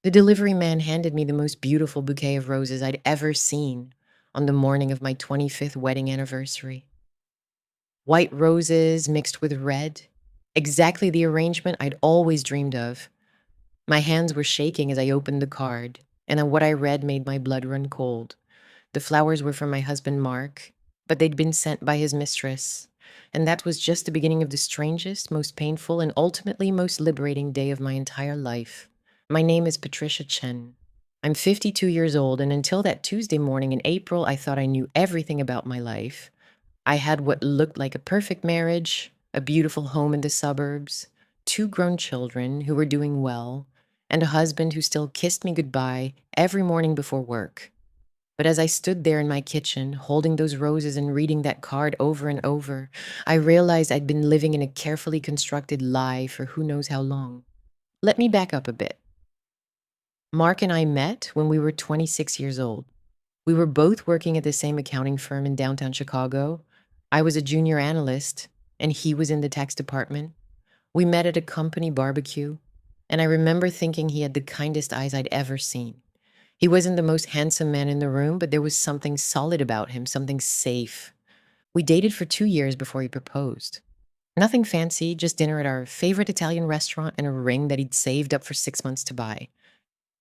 The delivery man handed me the most beautiful bouquet of roses I'd ever seen on the morning of my 25th wedding anniversary. White roses mixed with red, exactly the arrangement I'd always dreamed of. My hands were shaking as I opened the card, and what I read made my blood run cold. The flowers were from my husband Mark, but they'd been sent by his mistress, and that was just the beginning of the strangest, most painful, and ultimately most liberating day of my entire life. My name is Patricia Chen. I'm 52 years old, and until that Tuesday morning in April, I thought I knew everything about my life. I had what looked like a perfect marriage, a beautiful home in the suburbs, two grown children who were doing well, and a husband who still kissed me goodbye every morning before work. But as I stood there in my kitchen, holding those roses and reading that card over and over, I realized I'd been living in a carefully constructed lie for who knows how long. Let me back up a bit. Mark and I met when we were 26 years old. We were both working at the same accounting firm in downtown Chicago. I was a junior analyst, and he was in the tax department. We met at a company barbecue, and I remember thinking he had the kindest eyes I'd ever seen. He wasn't the most handsome man in the room, but there was something solid about him, something safe. We dated for 2 years before he proposed. Nothing fancy, just dinner at our favorite Italian restaurant and a ring that he'd saved up for 6 months to buy.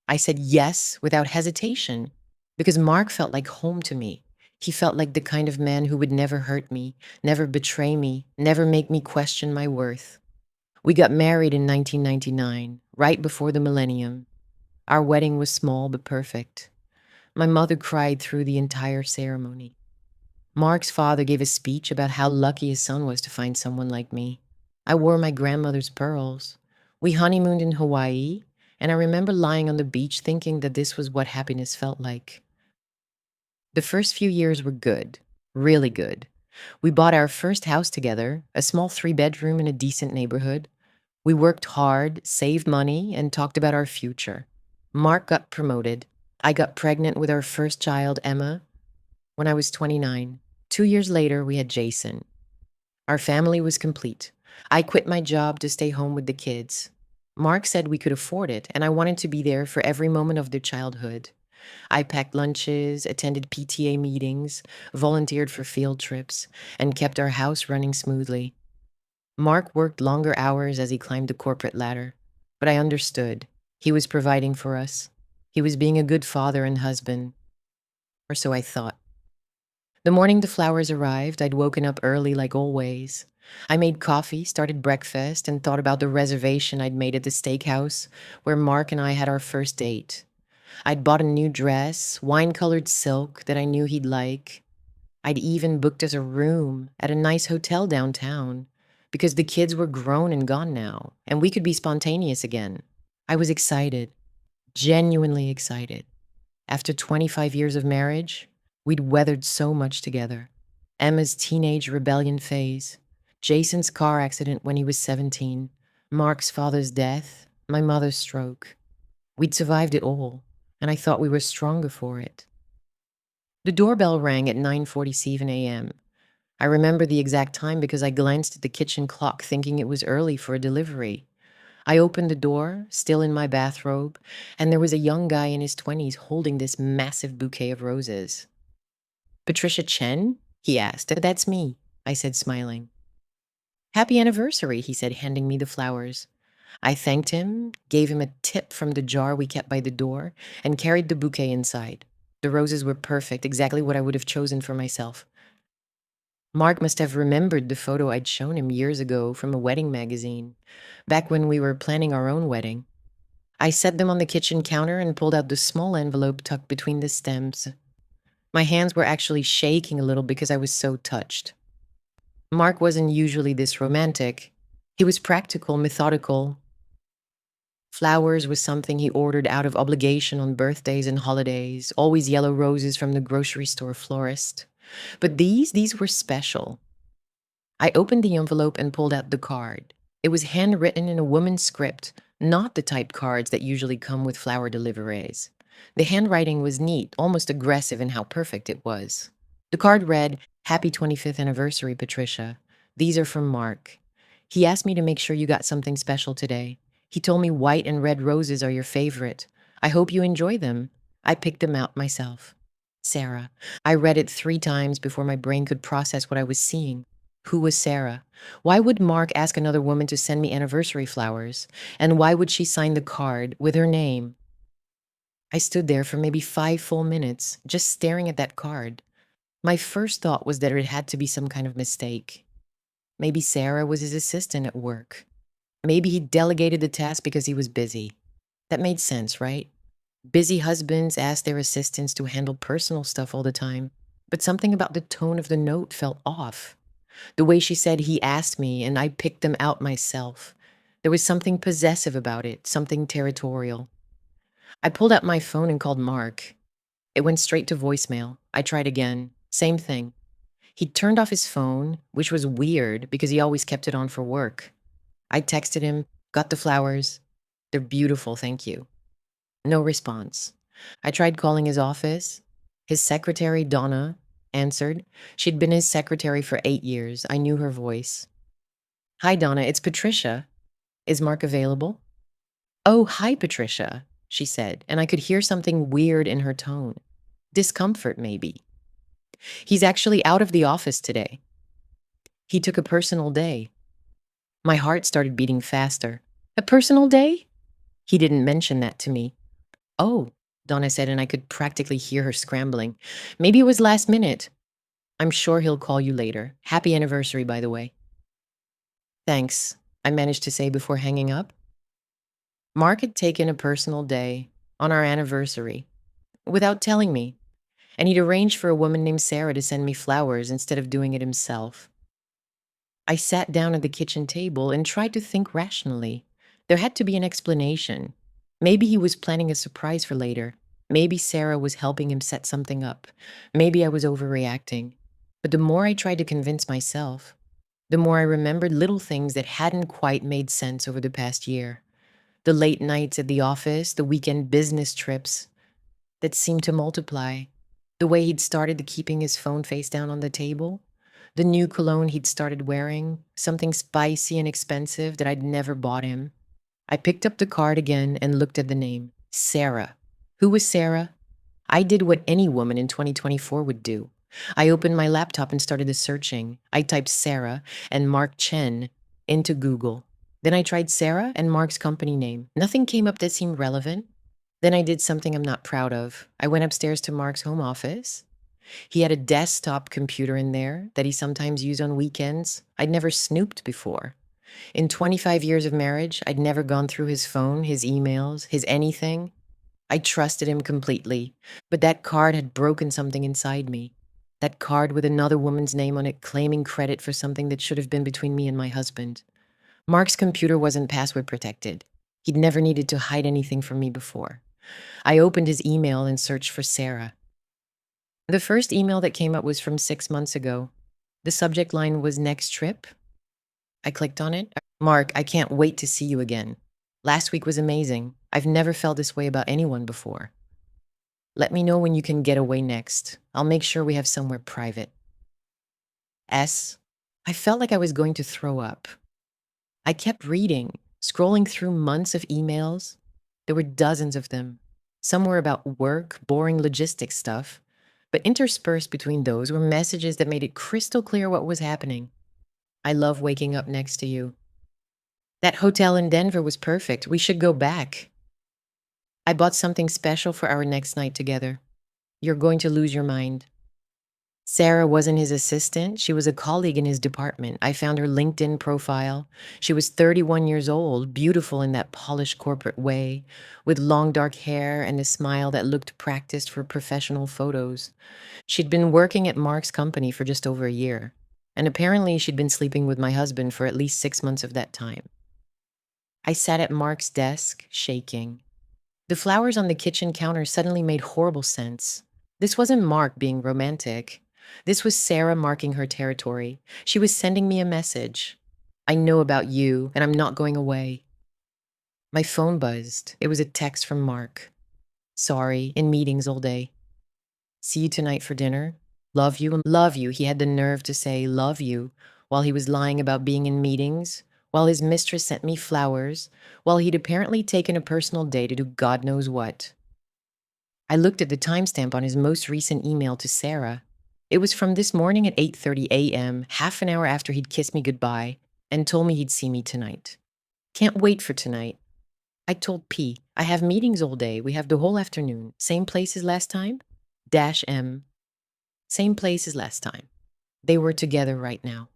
I said yes without hesitation because Mark felt like home to me. He felt like the kind of man who would never hurt me, never betray me, never make me question my worth. We got married in 1999, right before the millennium. Our wedding was small but perfect. My mother cried through the entire ceremony. Mark's father gave a speech about how lucky his son was to find someone like me. I wore my grandmother's pearls. We honeymooned in Hawaii, and I remember lying on the beach thinking that this was what happiness felt like. The first few years were good, really good. We bought our first house together, a small 3-bedroom in a decent neighborhood. We worked hard, saved money, and talked about our future. Mark got promoted. I got pregnant with our first child, Emma, when I was 29. 2 years later, we had Jason. Our family was complete. I quit my job to stay home with the kids. Mark said we could afford it, and I wanted to be there for every moment of their childhood. I packed lunches, attended PTA meetings, volunteered for field trips, and kept our house running smoothly. Mark worked longer hours as he climbed the corporate ladder, but I understood. He was providing for us. He was being a good father and husband, or so I thought. The morning the flowers arrived, I'd woken up early like always. I made coffee, started breakfast, and thought about the reservation I'd made at the steakhouse where Mark and I had our first date. I'd bought a new dress, wine-colored silk that I knew he'd like. I'd even booked us a room at a nice hotel downtown because the kids were grown and gone now, and we could be spontaneous again. I was excited, genuinely excited. After 25 years of marriage, we'd weathered so much together. Emma's teenage rebellion phase, Jason's car accident when he was 17, Mark's father's death, my mother's stroke. We'd survived it all, and I thought we were stronger for it. The doorbell rang at 9:47 a.m. I remember the exact time because I glanced at the kitchen clock thinking it was early for a delivery. I opened the door, still in my bathrobe, and there was a young guy in his 20s holding this massive bouquet of roses. "Patricia Chen?" he asked. "That's me," I said, smiling. "Happy anniversary," he said, handing me the flowers. I thanked him, gave him a tip from the jar we kept by the door, and carried the bouquet inside. The roses were perfect, exactly what I would have chosen for myself. Mark must have remembered the photo I'd shown him years ago from a wedding magazine, back when we were planning our own wedding. I set them on the kitchen counter and pulled out the small envelope tucked between the stems. My hands were actually shaking a little because I was so touched. Mark wasn't usually this romantic. He was practical, methodical. Flowers was something he ordered out of obligation on birthdays and holidays, always yellow roses from the grocery store florist. But these were special. I opened the envelope and pulled out the card. It was handwritten in a woman's script, not the typed cards that usually come with flower deliveries. The handwriting was neat, almost aggressive in how perfect it was. The card read, "Happy 25th anniversary, Patricia. These are from Mark. He asked me to make sure you got something special today. He told me white and red roses are your favorite. I hope you enjoy them. I picked them out myself. Sarah. I read it 3 times before my brain could process what I was seeing. Who was Sarah? Why would Mark ask another woman to send me anniversary flowers? And why would she sign the card with her name? I stood there for maybe 5 full minutes, just staring at that card. My first thought was that it had to be some kind of mistake. Maybe Sarah was his assistant at work. Maybe he delegated the task because he was busy. That made sense, right? Busy husbands ask their assistants to handle personal stuff all the time. But something about the tone of the note felt off. The way she said he asked me and I picked them out myself. There was something possessive about it, something territorial. I pulled out my phone and called Mark. It went straight to voicemail. I tried again. Same thing. He turned off his phone, which was weird because he always kept it on for work. I texted him, got the flowers. They're beautiful, thank you. No response. I tried calling his office. His secretary, Donna, answered. She'd been his secretary for 8 years. I knew her voice. Hi, Donna, it's Patricia. Is Mark available? Oh, hi, Patricia, she said, and I could hear something weird in her tone. Discomfort, maybe. He's actually out of the office today. He took a personal day. My heart started beating faster. A personal day? He didn't mention that to me. Oh, Donna said, and I could practically hear her scrambling. Maybe it was last minute. I'm sure he'll call you later. Happy anniversary, by the way. Thanks, I managed to say before hanging up. Mark had taken a personal day on our anniversary without telling me, and he'd arranged for a woman named Sarah to send me flowers instead of doing it himself. I sat down at the kitchen table and tried to think rationally. There had to be an explanation. Maybe he was planning a surprise for later. Maybe Sarah was helping him set something up. Maybe I was overreacting. But the more I tried to convince myself, the more I remembered little things that hadn't quite made sense over the past year. The late nights at the office, the weekend business trips that seemed to multiply. The way he'd started to keeping his phone face down on the table. The new cologne he'd started wearing, something spicy and expensive that I'd never bought him. I picked up the card again and looked at the name. Sarah. Who was Sarah? I did what any woman in 2024 would do. I opened my laptop and started the searching. I typed Sarah and Mark Chen into Google. Then I tried Sarah and Mark's company name. Nothing came up that seemed relevant. Then I did something I'm not proud of. I went upstairs to Mark's home office. He had a desktop computer in there that he sometimes used on weekends. I'd never snooped before. In 25 years of marriage, I'd never gone through his phone, his emails, his anything. I trusted him completely, but that card had broken something inside me. That card with another woman's name on it claiming credit for something that should have been between me and my husband. Mark's computer wasn't password protected. He'd never needed to hide anything from me before. I opened his email and searched for Sarah. The first email that came up was from 6 months ago. The subject line was next trip. I clicked on it. Mark, I can't wait to see you again. Last week was amazing. I've never felt this way about anyone before. Let me know when you can get away next. I'll make sure we have somewhere private. S. I felt like I was going to throw up. I kept reading, scrolling through months of emails. There were dozens of them. Some were about work, boring logistics stuff. But interspersed between those were messages that made it crystal clear what was happening. I love waking up next to you. That hotel in Denver was perfect. We should go back. I bought something special for our next night together. You're going to lose your mind. Sarah wasn't his assistant. She was a colleague in his department. I found her LinkedIn profile. She was 31 years old, beautiful in that polished corporate way, with long dark hair and a smile that looked practiced for professional photos. She'd been working at Mark's company for just over a year, and apparently she'd been sleeping with my husband for at least 6 months of that time. I sat at Mark's desk, shaking. The flowers on the kitchen counter suddenly made horrible sense. This wasn't Mark being romantic. This was Sarah marking her territory. She was sending me a message. I know about you, and I'm not going away. My phone buzzed. It was a text from Mark. Sorry, in meetings all day. See you tonight for dinner. Love you and love you. He had the nerve to say love you while he was lying about being in meetings, while his mistress sent me flowers, while he'd apparently taken a personal day to do God knows what. I looked at the timestamp on his most recent email to Sarah. It was from this morning at 8:30 a.m., half an hour after he'd kissed me goodbye and told me he'd see me tonight. Can't wait for tonight. I told P, I have meetings all day. We have the whole afternoon. Same place as last time? Dash M. Same place as last time. They were together right now.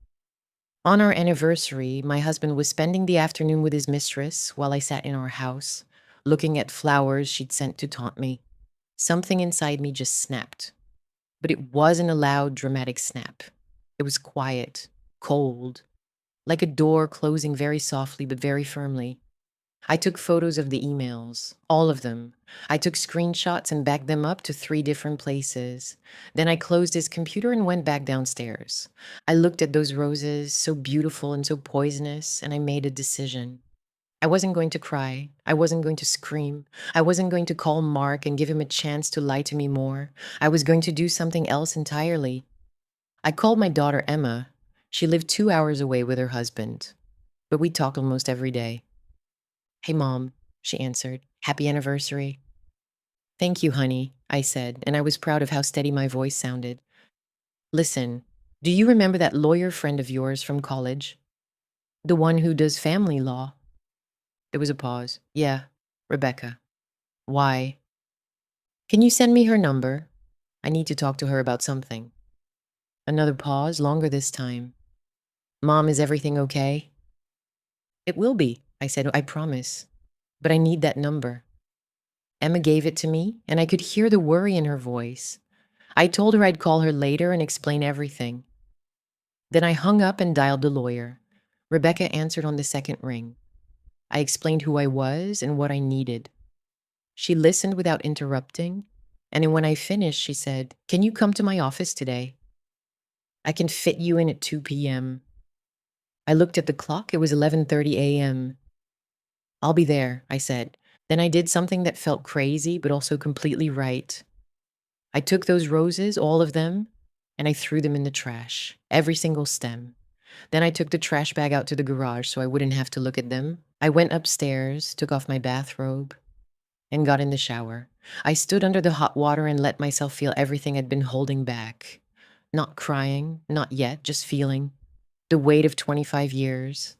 On our anniversary, my husband was spending the afternoon with his mistress while I sat in our house, looking at flowers she'd sent to taunt me. Something inside me just snapped. But it wasn't a loud, dramatic snap. It was quiet, cold, like a door closing very softly but very firmly. I took photos of the emails, all of them. I took screenshots and backed them up to 3 different places. Then I closed his computer and went back downstairs. I looked at those roses, so beautiful and so poisonous, and I made a decision. I wasn't going to cry. I wasn't going to scream. I wasn't going to call Mark and give him a chance to lie to me more. I was going to do something else entirely. I called my daughter Emma. She lived 2 hours away with her husband, but we talked almost every day. Hey, Mom, she answered. Happy anniversary. Thank you, honey, I said, and I was proud of how steady my voice sounded. Listen, do you remember that lawyer friend of yours from college? The one who does family law? There was a pause. Yeah, Rebecca. Why? Can you send me her number? I need to talk to her about something. Another pause, longer this time. Mom, is everything okay? It will be, I said, I promise. But I need that number. Emma gave it to me, and I could hear the worry in her voice. I told her I'd call her later and explain everything. Then I hung up and dialed the lawyer. Rebecca answered on the second ring. I explained who I was and what I needed. She listened without interrupting, and when I finished, she said, Can you come to my office today? I can fit you in at 2 p.m. I looked at the clock. It was 11:30 a.m. I'll be there, I said. Then I did something that felt crazy, but also completely right. I took those roses, all of them, and I threw them in the trash, every single stem. Then I took the trash bag out to the garage so I wouldn't have to look at them. I went upstairs, took off my bathrobe, and got in the shower. I stood under the hot water and let myself feel everything I'd been holding back. Not crying, not yet, just feeling. The weight of 25 years.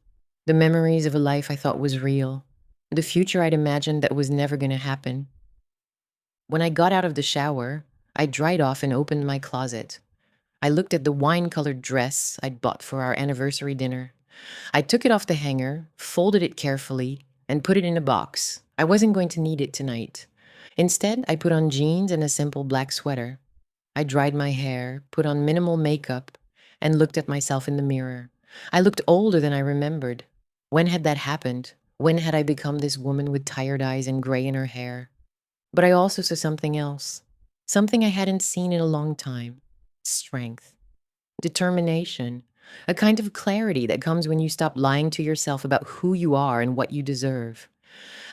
The memories of a life I thought was real. The future I'd imagined that was never going to happen. When I got out of the shower, I dried off and opened my closet. I looked at the wine-colored dress I'd bought for our anniversary dinner. I took it off the hanger, folded it carefully, and put it in a box. I wasn't going to need it tonight. Instead, I put on jeans and a simple black sweater. I dried my hair, put on minimal makeup, and looked at myself in the mirror. I looked older than I remembered. When had that happened? When had I become this woman with tired eyes and gray in her hair? But I also saw something else. Something I hadn't seen in a long time. Strength. Determination. A kind of clarity that comes when you stop lying to yourself about who you are and what you deserve.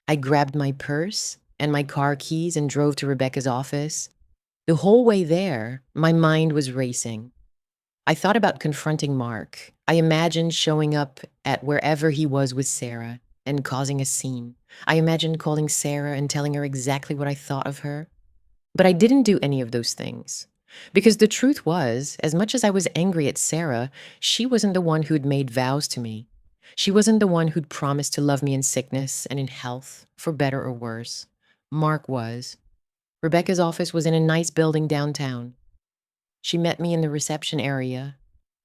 I grabbed my purse and my car keys and drove to Rebecca's office. The whole way there, my mind was racing. I thought about confronting Mark. I imagined showing up at wherever he was with Sarah and causing a scene. I imagined calling Sarah and telling her exactly what I thought of her. But I didn't do any of those things. Because the truth was, as much as I was angry at Sarah, she wasn't the one who'd made vows to me. She wasn't the one who'd promised to love me in sickness and in health, for better or worse. Mark was. Rebecca's office was in a nice building downtown. She met me in the reception area,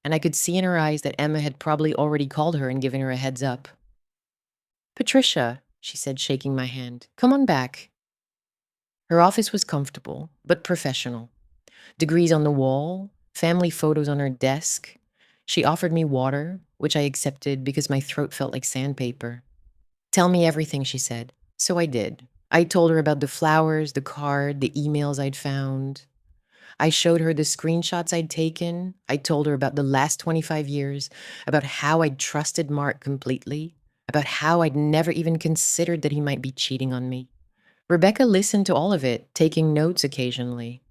and I could see in her eyes that Emma had probably already called her and given her a heads up. Patricia, she said, shaking my hand, come on back. Her office was comfortable, but professional. Degrees on the wall, family photos on her desk. She offered me water, which I accepted because my throat felt like sandpaper. Tell me everything, she said. So I did. I told her about the flowers, the card, the emails I'd found. I showed her the screenshots I'd taken. I told her about the last 25 years, about how I'd trusted Mark completely, about how I'd never even considered that he might be cheating on me. Rebecca listened to all of it, taking notes occasionally.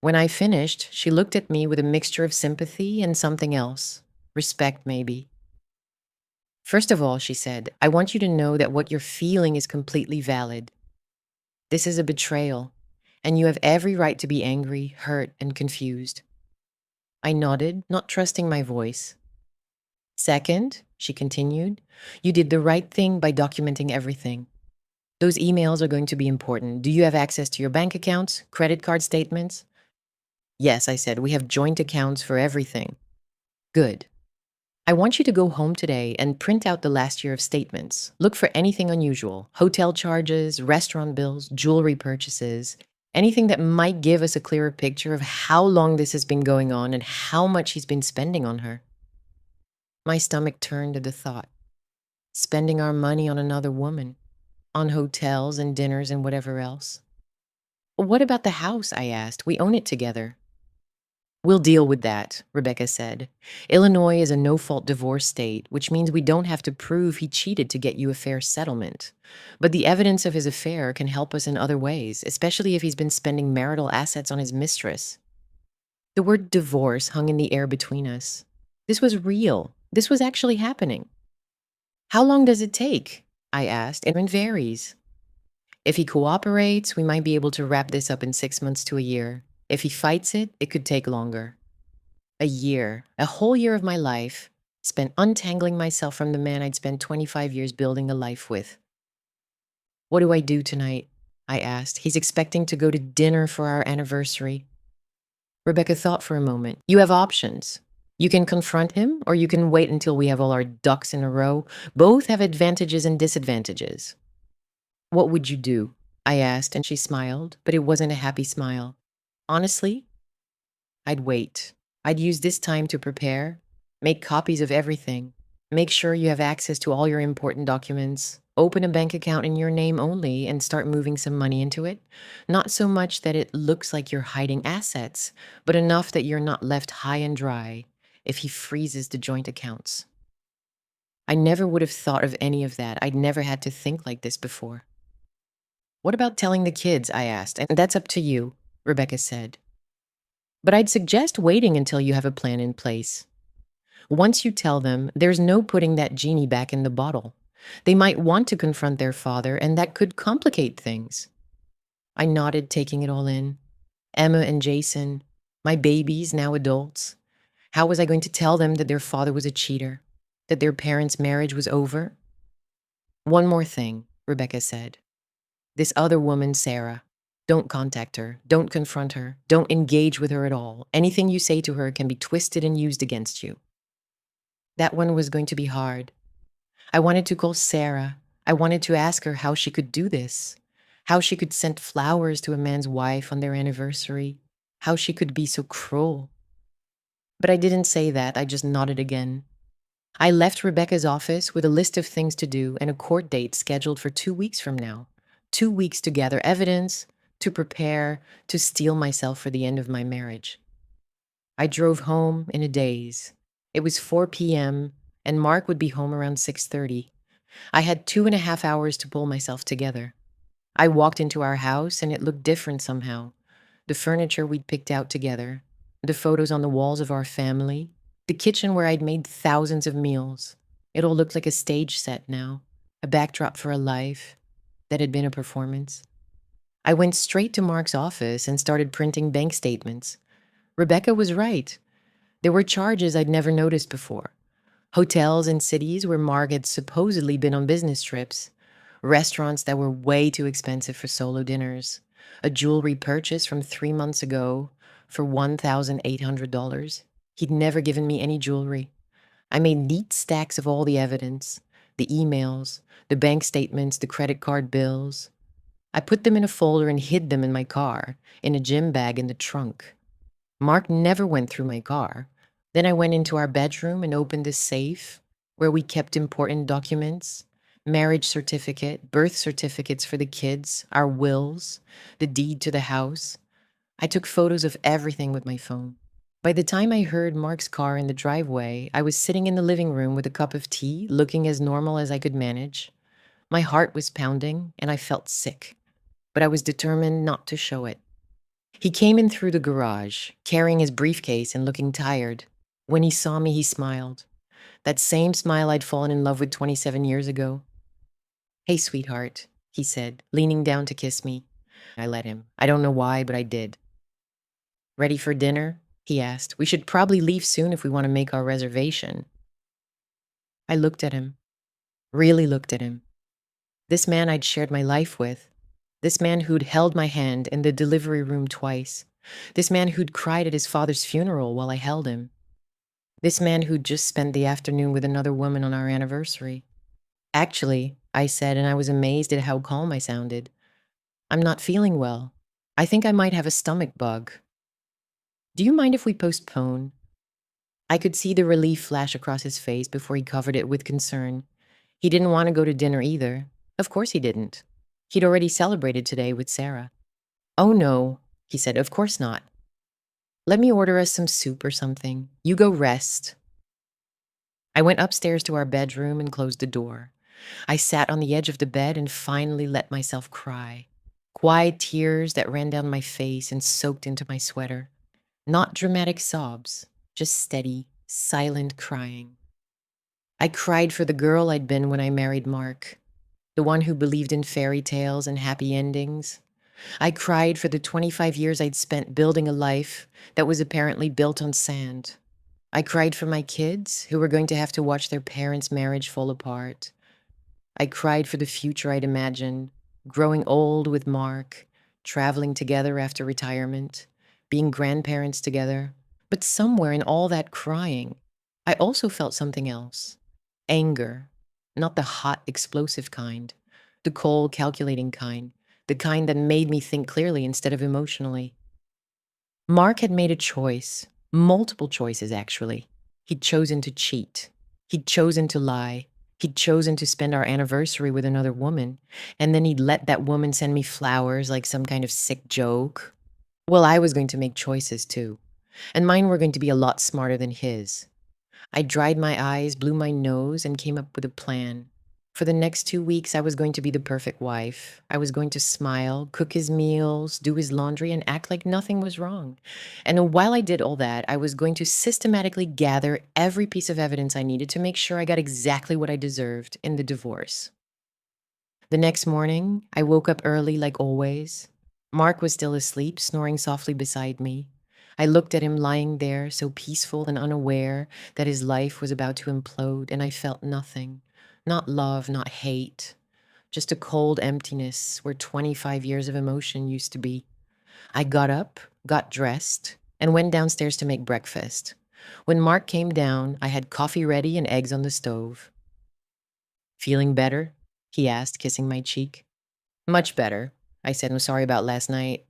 When I finished, she looked at me with a mixture of sympathy and something else. Respect, maybe. First of all, she said, I want you to know that what you're feeling is completely valid. This is a betrayal, and you have every right to be angry, hurt, and confused. I nodded, not trusting my voice. Second, she continued, you did the right thing by documenting everything. Those emails are going to be important. Do you have access to your bank accounts, credit card statements? Yes, I said, we have joint accounts for everything. Good. I want you to go home today and print out the last year of statements. Look for anything unusual, hotel charges, restaurant bills, jewelry purchases, anything that might give us a clearer picture of how long this has been going on and how much he's been spending on her. My stomach turned at the thought. Spending our money on another woman, on hotels and dinners and whatever else. What about the house? I asked. We own it together. We'll deal with that, Rebecca said. Illinois is a no-fault divorce state, which means we don't have to prove he cheated to get you a fair settlement. But the evidence of his affair can help us in other ways, especially if he's been spending marital assets on his mistress. The word divorce hung in the air between us. This was real. This was actually happening. How long does it take? I asked, and it varies. If he cooperates, we might be able to wrap this up in 6 months to a year. If he fights it, it could take longer. A year, a whole year of my life, spent untangling myself from the man I'd spent 25 years building a life with. What do I do tonight? I asked. He's expecting to go to dinner for our anniversary. Rebecca thought for a moment. You have options. You can confront him, or you can wait until we have all our ducks in a row. Both have advantages and disadvantages. What would you do? I asked, and she smiled, but it wasn't a happy smile. Honestly, I'd wait. I'd use this time to prepare, make copies of everything, make sure you have access to all your important documents, open a bank account in your name only, and start moving some money into it. Not so much that it looks like you're hiding assets, but enough that you're not left high and dry if he freezes the joint accounts. I never would have thought of any of that. I'd never had to think like this before. What about telling the kids? I asked. And that's up to you, Rebecca said. But I'd suggest waiting until you have a plan in place. Once you tell them, there's no putting that genie back in the bottle. They might want to confront their father, and that could complicate things. I nodded, taking it all in. Emma and Jason, my babies, now adults. How was I going to tell them that their father was a cheater? That their parents' marriage was over? One more thing, Rebecca said. This other woman, Sarah. Don't contact her. Don't confront her. Don't engage with her at all. Anything you say to her can be twisted and used against you. That one was going to be hard. I wanted to call Sarah. I wanted to ask her how she could do this. How she could send flowers to a man's wife on their anniversary. How she could be so cruel. But I didn't say that. I just nodded again. I left Rebecca's office with a list of things to do and a court date scheduled for 2 weeks from now. 2 weeks to gather evidence, to prepare, to steel myself for the end of my marriage. I drove home in a daze. It was 4 p.m., and Mark would be home around 6:30. I had 2.5 hours to pull myself together. I walked into our house, and it looked different somehow. The furniture we'd picked out together, the photos on the walls of our family, the kitchen where I'd made thousands of meals. It all looked like a stage set now, a backdrop for a life that had been a performance. I went straight to Mark's office and started printing bank statements. Rebecca was right. There were charges I'd never noticed before. Hotels in cities where Mark had supposedly been on business trips. Restaurants that were way too expensive for solo dinners. A jewelry purchase from 3 months ago for $1,800. He'd never given me any jewelry. I made neat stacks of all the evidence, the emails, the bank statements, the credit card bills. I put them in a folder and hid them in my car, in a gym bag in the trunk. Mark never went through my car. Then I went into our bedroom and opened the safe where we kept important documents, marriage certificate, birth certificates for the kids, our wills, the deed to the house. I took photos of everything with my phone. By the time I heard Mark's car in the driveway, I was sitting in the living room with a cup of tea, looking as normal as I could manage. My heart was pounding, and I felt sick, but I was determined not to show it. He came in through the garage, carrying his briefcase and looking tired. When he saw me, he smiled. That same smile I'd fallen in love with 27 years ago. "Hey, sweetheart," he said, leaning down to kiss me. I let him. I don't know why, but I did. "Ready for dinner?" he asked. "We should probably leave soon if we want to make our reservation." I looked at him, really looked at him. This man I'd shared my life with. This man who'd held my hand in the delivery room twice. This man who'd cried at his father's funeral while I held him. This man who'd just spent the afternoon with another woman on our anniversary. "Actually," I said, and I was amazed at how calm I sounded, "I'm not feeling well. I think I might have a stomach bug. Do you mind if we postpone?" I could see the relief flash across his face before he covered it with concern. He didn't want to go to dinner either. Of course he didn't. He'd already celebrated today with Sarah. "Oh no," he said, "of course not. Let me order us some soup or something. You go rest." I went upstairs to our bedroom and closed the door. I sat on the edge of the bed and finally let myself cry. Quiet tears that ran down my face and soaked into my sweater. Not dramatic sobs, just steady, silent crying. I cried for the girl I'd been when I married Mark, the one who believed in fairy tales and happy endings. I cried for the 25 years I'd spent building a life that was apparently built on sand. I cried for my kids who were going to have to watch their parents' marriage fall apart. I cried for the future I'd imagined, growing old with Mark, traveling together after retirement, being grandparents together. But somewhere in all that crying, I also felt something else. Anger. Not the hot, explosive kind. The cold, calculating kind. The kind that made me think clearly instead of emotionally. Mark had made a choice. Multiple choices, actually. He'd chosen to cheat. He'd chosen to lie. He'd chosen to spend our anniversary with another woman. And then he'd let that woman send me flowers like some kind of sick joke. Well, I was going to make choices too. And mine were going to be a lot smarter than his. I dried my eyes, blew my nose, and came up with a plan. For the next 2 weeks, I was going to be the perfect wife. I was going to smile, cook his meals, do his laundry, and act like nothing was wrong. And while I did all that, I was going to systematically gather every piece of evidence I needed to make sure I got exactly what I deserved in the divorce. The next morning, I woke up early like always. Mark was still asleep, snoring softly beside me. I looked at him lying there, so peaceful and unaware that his life was about to implode, and I felt nothing. Not love, not hate. Just a cold emptiness where 25 years of emotion used to be. I got up, got dressed, and went downstairs to make breakfast. When Mark came down, I had coffee ready and eggs on the stove. "Feeling better?" he asked, kissing my cheek. "Much better," I said. "I'm sorry about last night."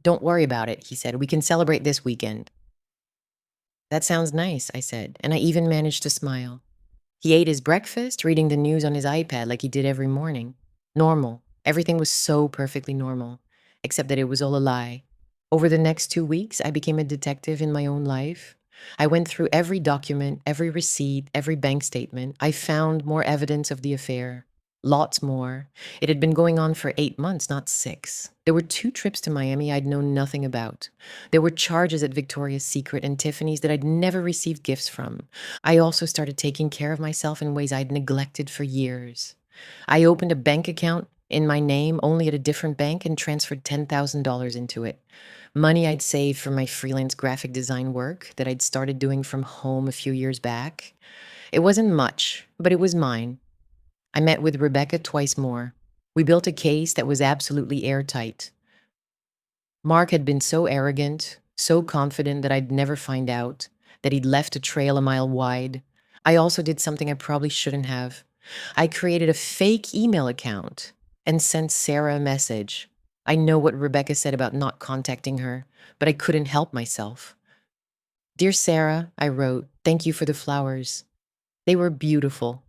"Don't worry about it," he said. "We can celebrate this weekend." "That sounds nice," I said, and I even managed to smile. He ate his breakfast, reading the news on his iPad like he did every morning. Normal. Everything was so perfectly normal, except that it was all a lie. Over the next 2 weeks, I became a detective in my own life. I went through every document, every receipt, every bank statement. I found more evidence of the affair. Lots more. It had been going on for 8 months, not 6. There were 2 trips to Miami I'd known nothing about. There were charges at Victoria's Secret and Tiffany's that I'd never received gifts from. I also started taking care of myself in ways I'd neglected for years. I opened a bank account in my name, only at a different bank, and transferred $10,000 into it. Money I'd saved from my freelance graphic design work that I'd started doing from home a few years back. It wasn't much, but it was mine. I met with Rebecca twice more. We built a case that was absolutely airtight. Mark had been so arrogant, so confident that I'd never find out, that he'd left a trail a mile wide. I also did something I probably shouldn't have. I created a fake email account and sent Sarah a message. I know what Rebecca said about not contacting her, but I couldn't help myself. "Dear Sarah," I wrote, "thank you for the flowers. They were beautiful.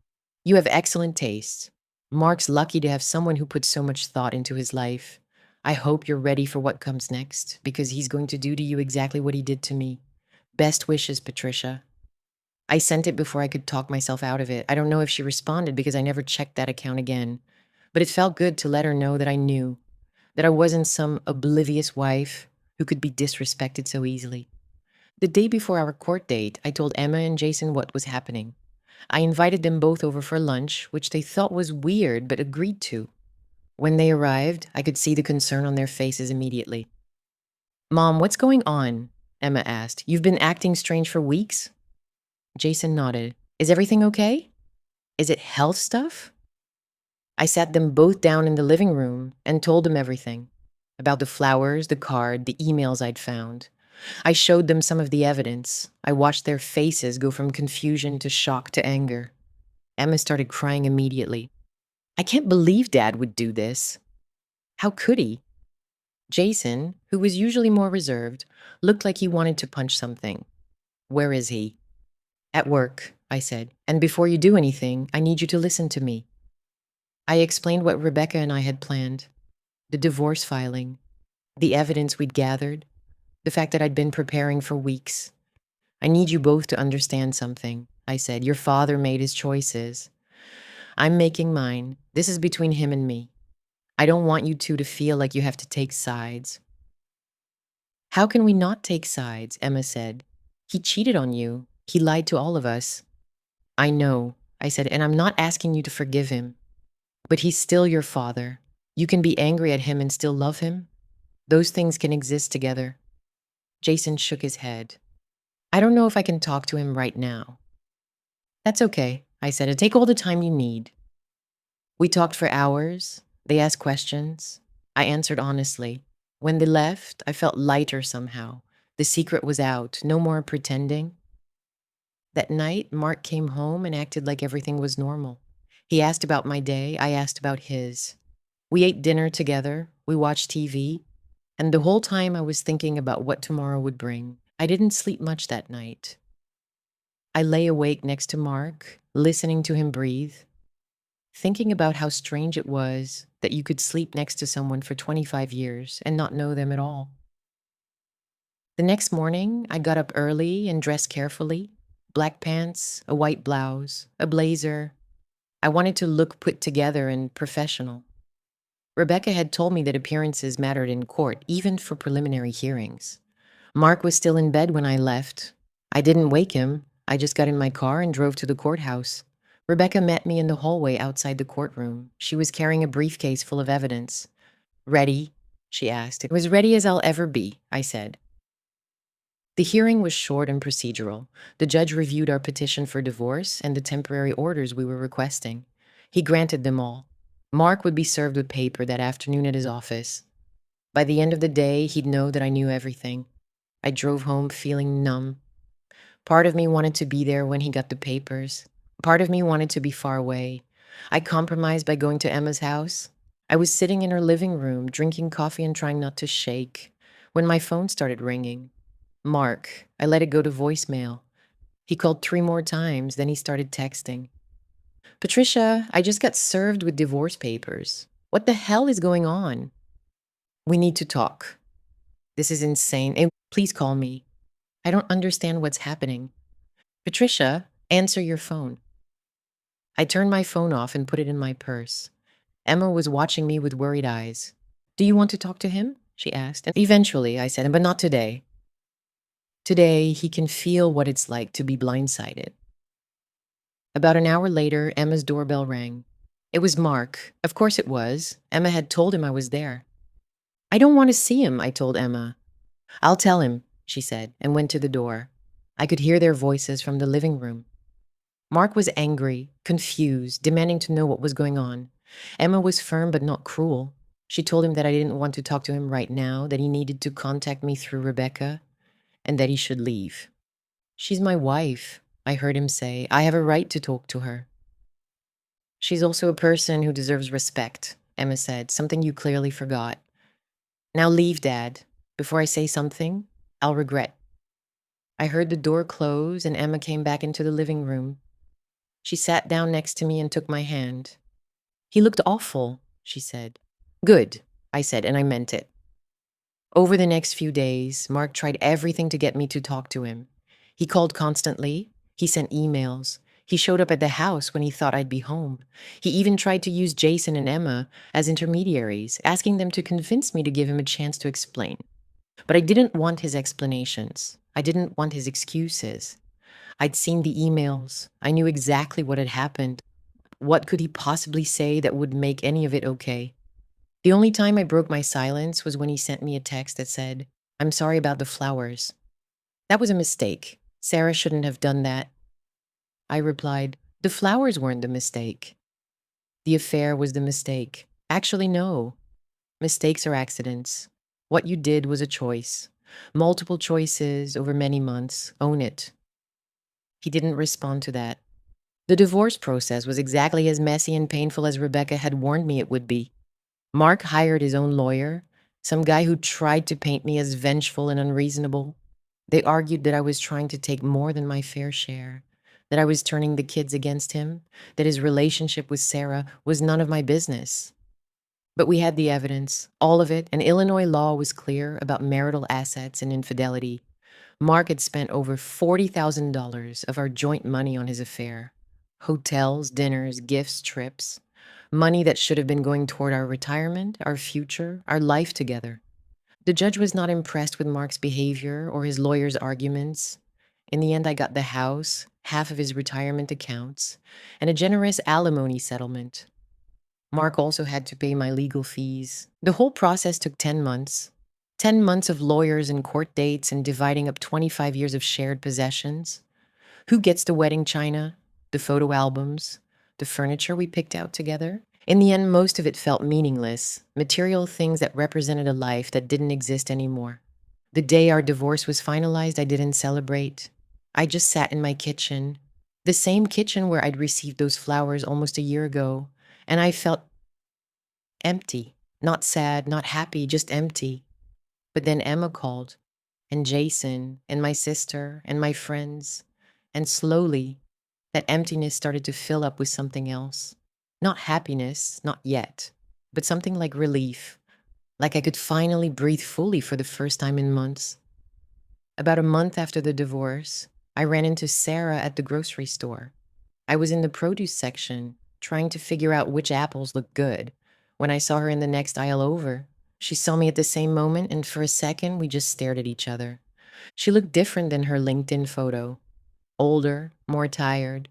You have excellent taste. Mark's lucky to have someone who puts so much thought into his life. I hope you're ready for what comes next, because he's going to do to you exactly what he did to me. Best wishes, Patricia." I sent it before I could talk myself out of it. I don't know if she responded because I never checked that account again. But it felt good to let her know that I knew, that I wasn't some oblivious wife who could be disrespected so easily. The day before our court date, I told Emma and Jason what was happening. I invited them both over for lunch, which they thought was weird but agreed to. When they arrived, I could see the concern on their faces immediately. "Mom, what's going on?" Emma asked. "You've been acting strange for weeks?" Jason nodded. "Is everything okay? Is it health stuff?" I sat them both down in the living room and told them everything about the flowers, the card, the emails I'd found. I showed them some of the evidence. I watched their faces go from confusion to shock to anger. Emma started crying immediately. "I can't believe Dad would do this. How could he?" Jason, who was usually more reserved, looked like he wanted to punch something. "Where is he?" "At work," I said. "And before you do anything, I need you to listen to me." I explained what Rebecca and I had planned: the divorce filing, the evidence we'd gathered, the fact that I'd been preparing for weeks. "I need you both to understand something," I said. "Your father made his choices. I'm making mine. This is between him and me. I don't want you two to feel like you have to take sides." "How can we not take sides?" Emma said. "He cheated on you. He lied to all of us." "I know," I said, "and I'm not asking you to forgive him. But he's still your father. You can be angry at him and still love him. Those things can exist together." Jason shook his head. "I don't know if I can talk to him right now." "That's okay," I said, "and take all the time you need." We talked for hours. They asked questions. I answered honestly. When they left, I felt lighter somehow. The secret was out. No more pretending. That night, Mark came home and acted like everything was normal. He asked about my day. I asked about his. We ate dinner together. We watched TV. And the whole time I was thinking about what tomorrow would bring. I didn't sleep much that night. I lay awake next to Mark, listening to him breathe, thinking about how strange it was that you could sleep next to someone for 25 years and not know them at all. The next morning, I got up early and dressed carefully. Black pants, a white blouse, a blazer. I wanted to look put together and professional. Rebecca had told me that appearances mattered in court, even for preliminary hearings. Mark was still in bed when I left. I didn't wake him. I just got in my car and drove to the courthouse. Rebecca met me in the hallway outside the courtroom. She was carrying a briefcase full of evidence. "Ready?" she asked. "It was ready as I'll ever be," I said. The hearing was short and procedural. The judge reviewed our petition for divorce and the temporary orders we were requesting. He granted them all. Mark would be served with paper that afternoon at his office. By the end of the day, he'd know that I knew everything. I drove home feeling numb. Part of me wanted to be there when he got the papers. Part of me wanted to be far away. I compromised by going to Emma's house. I was sitting in her living room, drinking coffee and trying not to shake, when my phone started ringing. Mark. I let it go to voicemail. He called 3 more times, then he started texting. "Patricia, I just got served with divorce papers. What the hell is going on?" "We need to talk. This is insane. Please call me. I don't understand what's happening." "Patricia, answer your phone." I turned my phone off and put it in my purse. Emma was watching me with worried eyes. "Do you want to talk to him?" she asked. "Eventually," I said, "but not today. Today, he can feel what it's like to be blindsided." About an hour later, Emma's doorbell rang. It was Mark. Of course it was. Emma had told him I was there. "I don't want to see him," I told Emma. "I'll tell him," she said, and went to the door. I could hear their voices from the living room. Mark was angry, confused, demanding to know what was going on. Emma was firm but not cruel. She told him that I didn't want to talk to him right now, that he needed to contact me through Rebecca, and that he should leave. "She's my wife," I heard him say. "I have a right to talk to her." "She's also a person who deserves respect," Emma said, "something you clearly forgot. Now leave, Dad. Before I say something, I'll regret." I heard the door close and Emma came back into the living room. She sat down next to me and took my hand. "He looked awful," she said. "Good," I said, and I meant it. Over the next few days, Mark tried everything to get me to talk to him. He called constantly. He sent emails. He showed up at the house when he thought I'd be home. He even tried to use Jason and Emma as intermediaries, asking them to convince me to give him a chance to explain. But I didn't want his explanations. I didn't want his excuses. I'd seen the emails. I knew exactly what had happened. What could he possibly say that would make any of it okay? The only time I broke my silence was when he sent me a text that said, "I'm sorry about the flowers. That was a mistake. Sarah shouldn't have done that." I replied, "The flowers weren't the mistake. The affair was the mistake." Actually, no. Mistakes are accidents. What you did was a choice. Multiple choices over many months. Own it. He didn't respond to that. The divorce process was exactly as messy and painful as Rebecca had warned me it would be. Mark hired his own lawyer, some guy who tried to paint me as vengeful and unreasonable. They argued that I was trying to take more than my fair share, that I was turning the kids against him, that his relationship with Sarah was none of my business. But we had the evidence, all of it, and Illinois law was clear about marital assets and infidelity. Mark had spent over $40,000 of our joint money on his affair. Hotels, dinners, gifts, trips. Money that should have been going toward our retirement, our future, our life together. The judge was not impressed with Mark's behavior or his lawyer's arguments. In the end, I got the house, half of his retirement accounts, and a generous alimony settlement. Mark also had to pay my legal fees. The whole process took 10 months. 10 months of lawyers and court dates and dividing up 25 years of shared possessions. Who gets the wedding china, the photo albums, the furniture we picked out together? In the end, most of it felt meaningless, material things that represented a life that didn't exist anymore. The day our divorce was finalized, I didn't celebrate. I just sat in my kitchen, the same kitchen where I'd received those flowers almost a year ago, and I felt empty. Not sad, not happy, just empty. But then Emma called, and Jason, and my sister, and my friends, and slowly, that emptiness started to fill up with something else. Not happiness, not yet, but something like relief, like I could finally breathe fully for the first time in months. About a month after the divorce, I ran into Sarah at the grocery store. I was in the produce section, trying to figure out which apples looked good, when I saw her in the next aisle over. She saw me at the same moment, and for a second, we just stared at each other. She looked different than her LinkedIn photo. Older, more tired.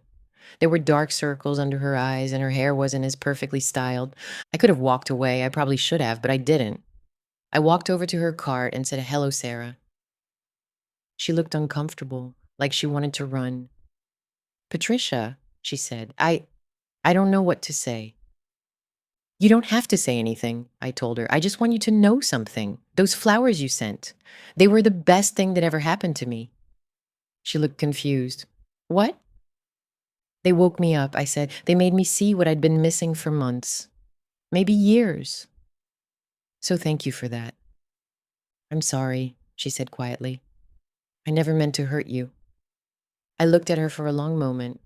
There were dark circles under her eyes, and her hair wasn't as perfectly styled. I could have walked away. I probably should have, but I didn't. I walked over to her cart and said, "Hello, Sarah." She looked uncomfortable, like she wanted to run. "Patricia," she said, I don't know what to say." "You don't have to say anything," I told her. "I just want you to know something. Those flowers you sent, they were the best thing that ever happened to me." She looked confused. "What?" "They woke me up," I said. "They made me see what I'd been missing for months, maybe years. So thank you for that." "I'm sorry," she said quietly. "I never meant to hurt you." I looked at her for a long moment.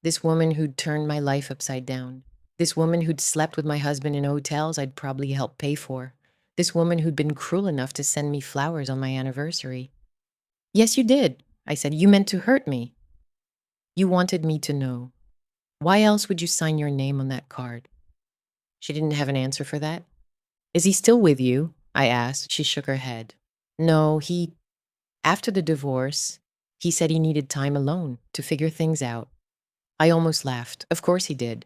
This woman who'd turned my life upside down. This woman who'd slept with my husband in hotels I'd probably helped pay for. This woman who'd been cruel enough to send me flowers on my anniversary. "Yes, you did," I said. "You meant to hurt me. You wanted me to know. Why else would you sign your name on that card?" She didn't have an answer for that. "Is he still with you?" I asked. She shook her head. "No, after the divorce, he said he needed time alone to figure things out." I almost laughed. Of course he did.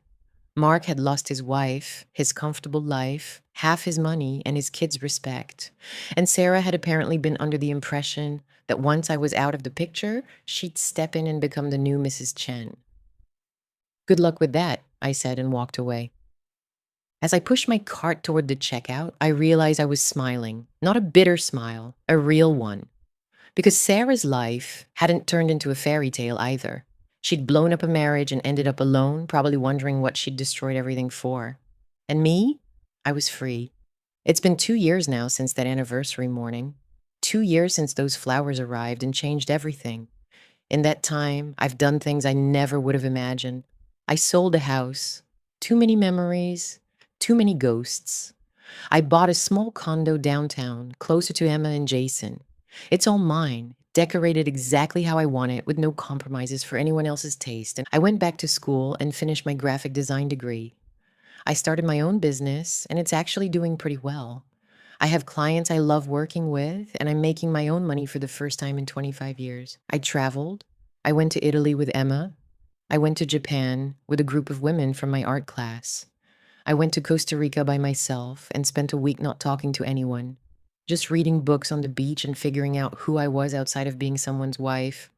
Mark had lost his wife, his comfortable life, half his money, and his kids' respect. And Sarah had apparently been under the impression that once I was out of the picture, she'd step in and become the new Mrs. Chen. "Good luck with that," I said and walked away. As I pushed my cart toward the checkout, I realized I was smiling. Not a bitter smile, a real one. Because Sarah's life hadn't turned into a fairy tale either. She'd blown up a marriage and ended up alone, probably wondering what she'd destroyed everything for. And me? I was free. It's been 2 years now since that anniversary morning. 2 years since those flowers arrived and changed everything. In that time, I've done things I never would have imagined. I sold a house. Too many memories. Too many ghosts. I bought a small condo downtown, closer to Emma and Jason. It's all mine, decorated exactly how I want it, with no compromises for anyone else's taste. And I went back to school and finished my graphic design degree. I started my own business, and it's actually doing pretty well. I have clients I love working with, and I'm making my own money for the first time in 25 years. I traveled. I went to Italy with Emma. I went to Japan with a group of women from my art class. I went to Costa Rica by myself and spent a week not talking to anyone, just reading books on the beach and figuring out who I was outside of being someone's wife.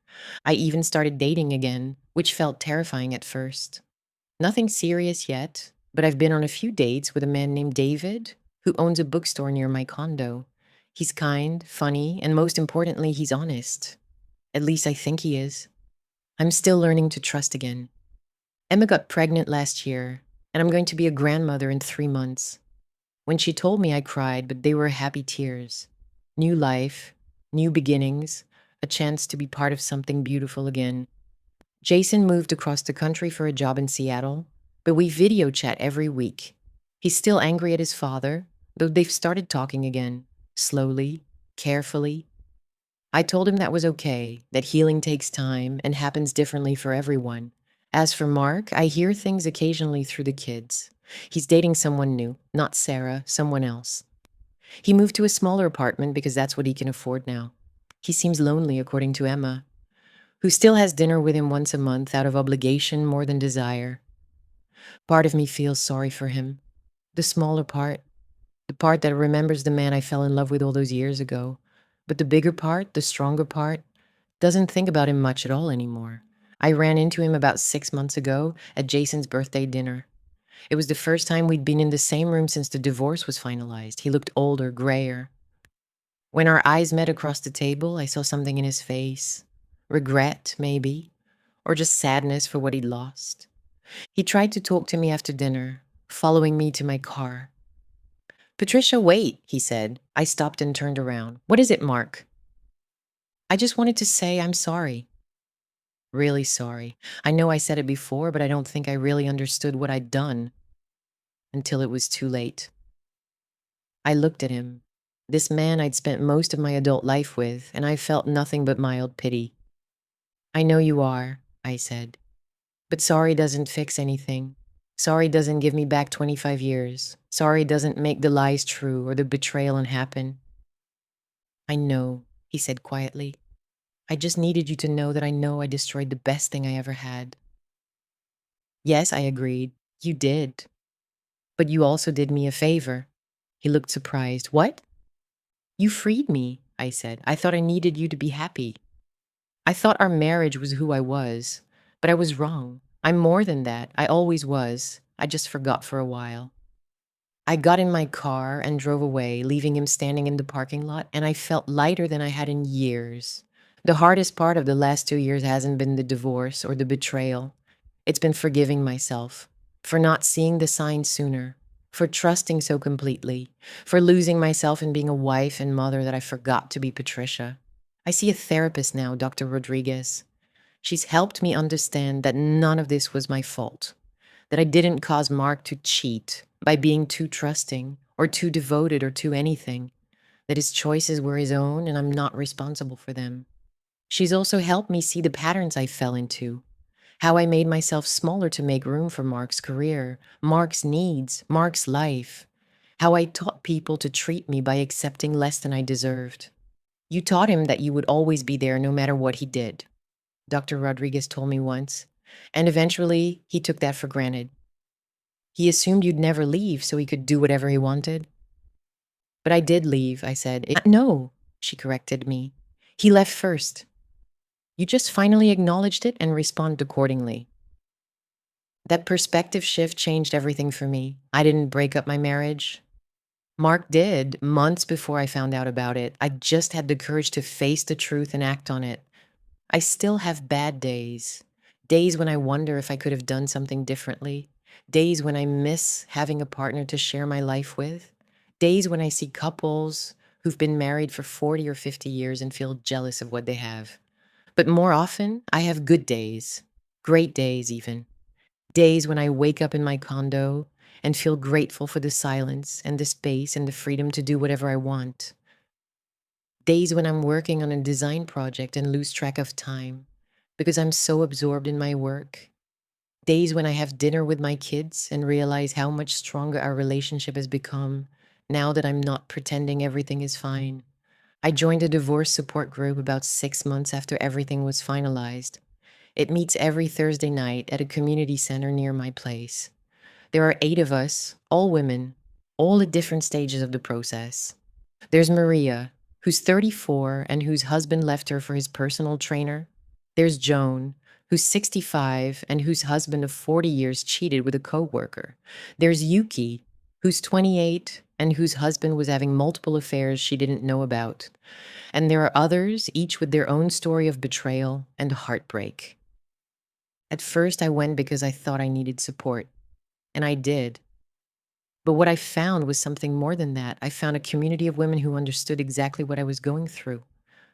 I even started dating again, which felt terrifying at first. Nothing serious yet, but I've been on a few dates with a man named David who owns a bookstore near my condo. He's kind, funny, and most importantly, he's honest. At least I think he is. I'm still learning to trust again. Emma got pregnant last year, and I'm going to be a grandmother in 3 months. When she told me, I cried, but they were happy tears. New life, new beginnings, a chance to be part of something beautiful again. Jason moved across the country for a job in Seattle, but we video chat every week. He's still angry at his father, though they've started talking again, slowly, carefully. I told him that was okay, that healing takes time and happens differently for everyone. As for Mark, I hear things occasionally through the kids. He's dating someone new, not Sarah, someone else. He moved to a smaller apartment because that's what he can afford now. He seems lonely, according to Emma, who still has dinner with him once a month out of obligation more than desire. Part of me feels sorry for him. The smaller part, the part that remembers the man I fell in love with all those years ago. But the bigger part, the stronger part, doesn't think about him much at all anymore. I ran into him about 6 months ago at Jason's birthday dinner. It was the first time we'd been in the same room since the divorce was finalized. He looked older, grayer. When our eyes met across the table, I saw something in his face. Regret, maybe, or just sadness for what he'd lost. He tried to talk to me after dinner, following me to my car. "Patricia, wait," he said. I stopped and turned around. "What is it, Mark?" "I just wanted to say I'm sorry." Really sorry. I know I said it before, but I don't think I really understood what I'd done until it was too late. I looked at him, this man I'd spent most of my adult life with, and I felt nothing but mild pity. "I know you are," I said. "But sorry doesn't fix anything. Sorry doesn't give me back 25 years. Sorry doesn't make the lies true or the betrayal unhappen." "I know," he said quietly. "I just needed you to know that I know I destroyed the best thing I ever had." "Yes," I agreed. "You did. But you also did me a favor." He looked surprised. "What?" "You freed me," I said. "I thought I needed you to be happy. I thought our marriage was who I was, but I was wrong. I'm more than that. I always was. I just forgot for a while." I got in my car and drove away, leaving him standing in the parking lot, and I felt lighter than I had in years. The hardest part of the last 2 years hasn't been the divorce or the betrayal. It's been forgiving myself for not seeing the signs sooner, for trusting so completely, for losing myself in being a wife and mother that I forgot to be Patricia. I see a therapist now, Dr. Rodriguez. She's helped me understand that none of this was my fault, that I didn't cause Mark to cheat by being too trusting or too devoted or too anything, that his choices were his own and I'm not responsible for them. She's also helped me see the patterns I fell into, how I made myself smaller to make room for Mark's career, Mark's needs, Mark's life, how I taught people to treat me by accepting less than I deserved. "You taught him that you would always be there no matter what he did," Dr. Rodriguez told me once, and eventually he took that for granted. "He assumed you'd never leave so he could do whatever he wanted." "But I did leave," I said. No," she corrected me. "He left first. You just finally acknowledged it and responded accordingly." That perspective shift changed everything for me. I didn't break up my marriage. Mark did, months before I found out about it. I just had the courage to face the truth and act on it. I still have bad days. Days when I wonder if I could have done something differently. Days when I miss having a partner to share my life with. Days when I see couples who've been married for 40 or 50 years and feel jealous of what they have. But more often, I have good days. Great days, even. Days when I wake up in my condo and feel grateful for the silence and the space and the freedom to do whatever I want. Days when I'm working on a design project and lose track of time because I'm so absorbed in my work. Days when I have dinner with my kids and realize how much stronger our relationship has become now that I'm not pretending everything is fine. I joined a divorce support group about 6 months after everything was finalized. It meets every Thursday night at a community center near my place. There are 8 of us, all women, all at different stages of the process. There's Maria, who's 34 and whose husband left her for his personal trainer. There's Joan, who's 65 and whose husband of 40 years cheated with a coworker. There's Yuki, who's 28 and whose husband was having multiple affairs she didn't know about. And there are others, each with their own story of betrayal and heartbreak. At first, I went because I thought I needed support, and I did. But what I found was something more than that. I found a community of women who understood exactly what I was going through.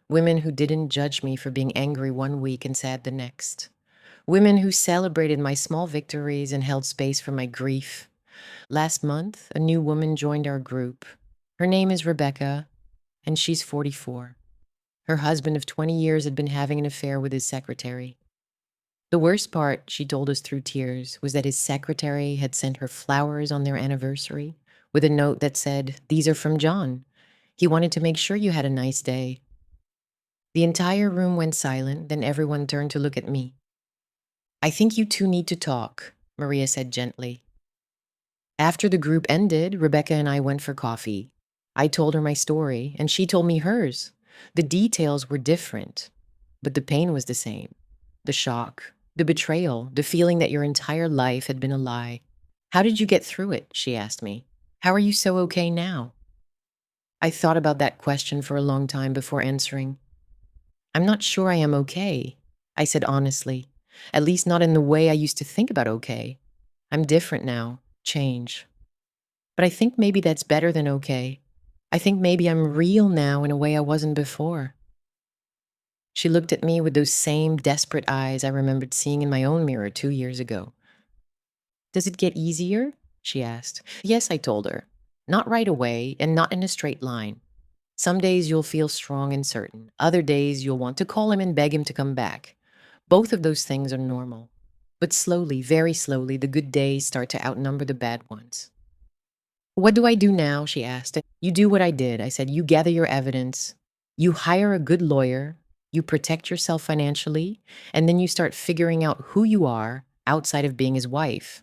Women who didn't judge me for being angry one week and sad the next. Women who celebrated my small victories and held space for my grief. Last month, a new woman joined our group. Her name is Rebecca, and she's 44. Her husband of 20 years had been having an affair with his secretary. The worst part, she told us through tears, was that his secretary had sent her flowers on their anniversary with a note that said, "These are from John. He wanted to make sure you had a nice day." The entire room went silent, then everyone turned to look at me. "I think you two need to talk," Maria said gently. After the group ended, Rebecca and I went for coffee. I told her my story, and she told me hers. The details were different, but the pain was the same. The shock, the betrayal, the feeling that your entire life had been a lie. "How did you get through it?" she asked me. "How are you so okay now?" I thought about that question for a long time before answering. "I'm not sure I am okay," I said honestly. "At least not in the way I used to think about okay. I'm different now. Change. But I think maybe that's better than okay. I think maybe I'm real now in a way I wasn't before." She looked at me with those same desperate eyes I remembered seeing in my own mirror 2 years ago. "Does it get easier?" she asked. "Yes," I told her. "Not right away and not in a straight line. Some days you'll feel strong and certain. Other days you'll want to call him and beg him to come back. Both of those things are normal. But slowly, very slowly, the good days start to outnumber the bad ones." "What do I do now?" she asked. "You do what I did." I said, "You gather your evidence. You hire a good lawyer. You protect yourself financially. And then you start figuring out who you are outside of being his wife."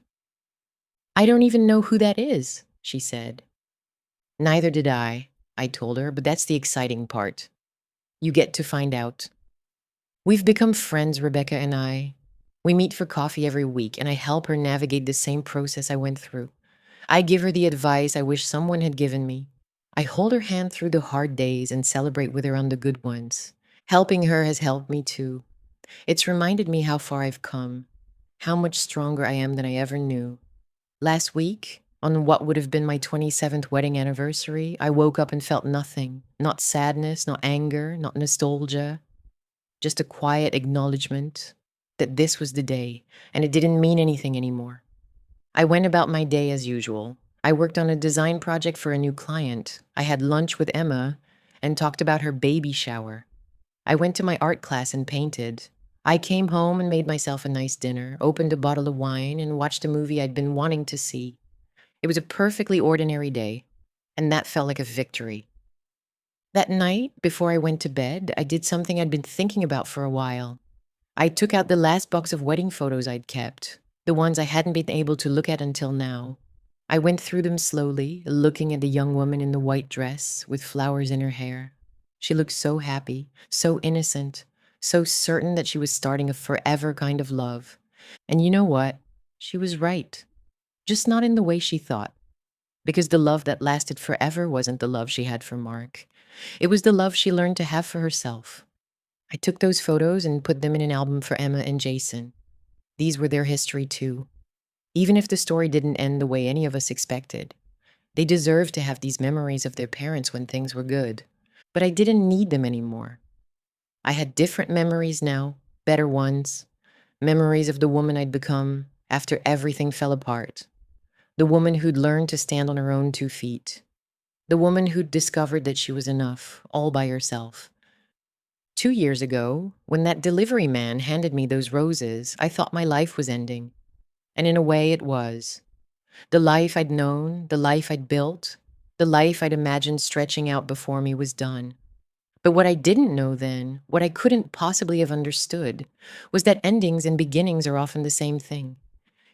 "I don't even know who that is," she said. "Neither did I told her, "but that's the exciting part. You get to find out." We've become friends, Rebecca and I. We meet for coffee every week, and I help her navigate the same process I went through. I give her the advice I wish someone had given me. I hold her hand through the hard days and celebrate with her on the good ones. Helping her has helped me too. It's reminded me how far I've come, how much stronger I am than I ever knew. Last week, on what would have been my 27th wedding anniversary, I woke up and felt nothing. Not sadness, not anger, not nostalgia. Just a quiet acknowledgement that this was the day, and it didn't mean anything anymore. I went about my day as usual. I worked on a design project for a new client. I had lunch with Emma and talked about her baby shower. I went to my art class and painted. I came home and made myself a nice dinner, opened a bottle of wine, and watched a movie I'd been wanting to see. It was a perfectly ordinary day, and that felt like a victory. That night, before I went to bed, I did something I'd been thinking about for a while. I took out the last box of wedding photos I'd kept, the ones I hadn't been able to look at until now. I went through them slowly, looking at the young woman in the white dress with flowers in her hair. She looked so happy, so innocent, so certain that she was starting a forever kind of love. And you know what? She was right. Just not in the way she thought. Because the love that lasted forever wasn't the love she had for Mark. It was the love she learned to have for herself. I took those photos and put them in an album for Emma and Jason. These were their history too. Even if the story didn't end the way any of us expected, they deserved to have these memories of their parents when things were good. But I didn't need them anymore. I had different memories now, better ones. Memories of the woman I'd become after everything fell apart. The woman who'd learned to stand on her own 2 feet. The woman who'd discovered that she was enough, all by herself. 2 years ago, when that delivery man handed me those roses, I thought my life was ending. And in a way, it was. The life I'd known, the life I'd built, The life I'd imagined stretching out before me was done. But what I didn't know then, what I couldn't possibly have understood, was that endings and beginnings are often the same thing.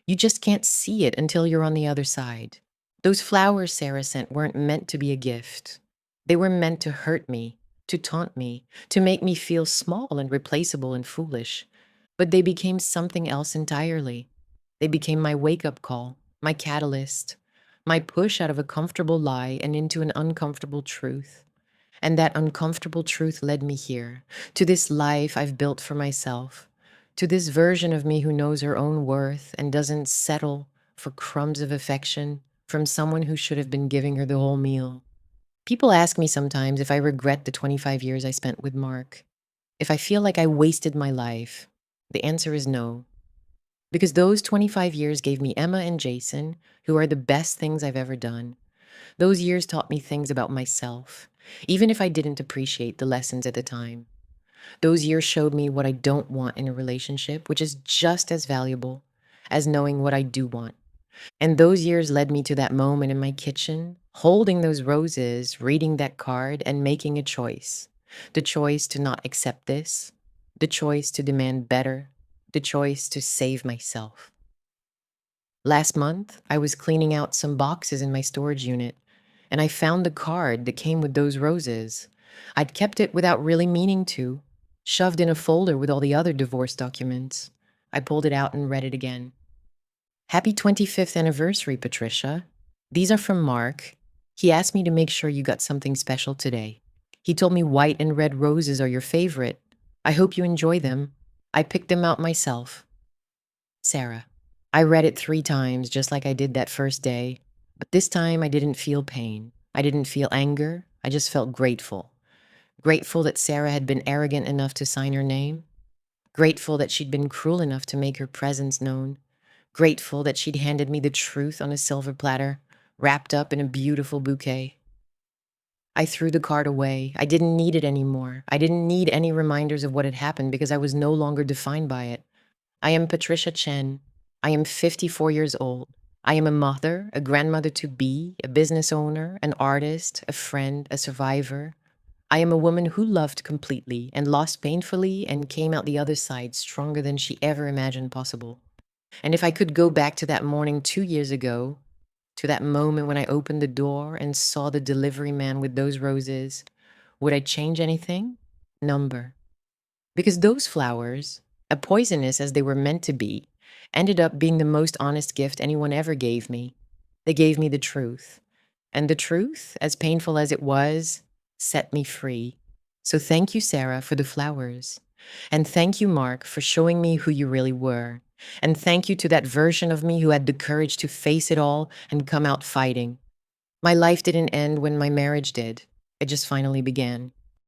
You just can't see it until you're on the other side. Those flowers Sarah sent weren't meant to be a gift. They were meant to hurt me, to taunt me, to make me feel small and replaceable and foolish. But they became something else entirely. They became my wake up call, my catalyst, my push out of a comfortable lie and into an uncomfortable truth. And that uncomfortable truth led me here, to this life I've built for myself, to this version of me who knows her own worth and doesn't settle for crumbs of affection from someone who should have been giving her the whole meal. People ask me sometimes if I regret the 25 years I spent with Mark, if I feel like I wasted my life. The answer is no, because those 25 years gave me Emma and Jason, who are the best things I've ever done. Those years taught me things about myself, even if I didn't appreciate the lessons at the time. Those years showed me what I don't want in a relationship, which is just as valuable as knowing what I do want. And those years led me to that moment in my kitchen, holding those roses, reading that card, and making a choice. The choice to not accept this, the choice to demand better, the choice to save myself. Last month, I was cleaning out some boxes in my storage unit, and I found the card that came with those roses. I'd kept it without really meaning to, shoved in a folder with all the other divorce documents. I pulled it out and read it again. Happy 25th anniversary, Patricia. These are from Mark. He asked me to make sure you got something special today. He told me white and red roses are your favorite. I hope you enjoy them. I picked them out myself. Sarah. I read it 3 times, just like I did that first day. But this time I didn't feel pain. I didn't feel anger. I just felt grateful. Grateful that Sarah had been arrogant enough to sign her name. Grateful that she'd been cruel enough to make her presence known. Grateful that she'd handed me the truth on a silver platter, wrapped up in a beautiful bouquet. I threw the card away. I didn't need it anymore. I didn't need any reminders of what had happened because I was no longer defined by it. I am Patricia Chen. I am 54 years old. I am a mother, a grandmother to be, a business owner, an artist, a friend, a survivor. I am a woman who loved completely and lost painfully and came out the other side stronger than she ever imagined possible. And if I could go back to that morning 2 years ago, to that moment when I opened the door and saw the delivery man with those roses, would I change anything? Number. Because those flowers, as poisonous as they were meant to be, ended up being the most honest gift anyone ever gave me. They gave me the truth. And the truth, as painful as it was, set me free. So thank you, Sarah, for the flowers. And thank you, Mark, for showing me who you really were. And thank you to that version of me who had the courage to face it all and come out fighting. My life didn't end when my marriage did. It just finally began.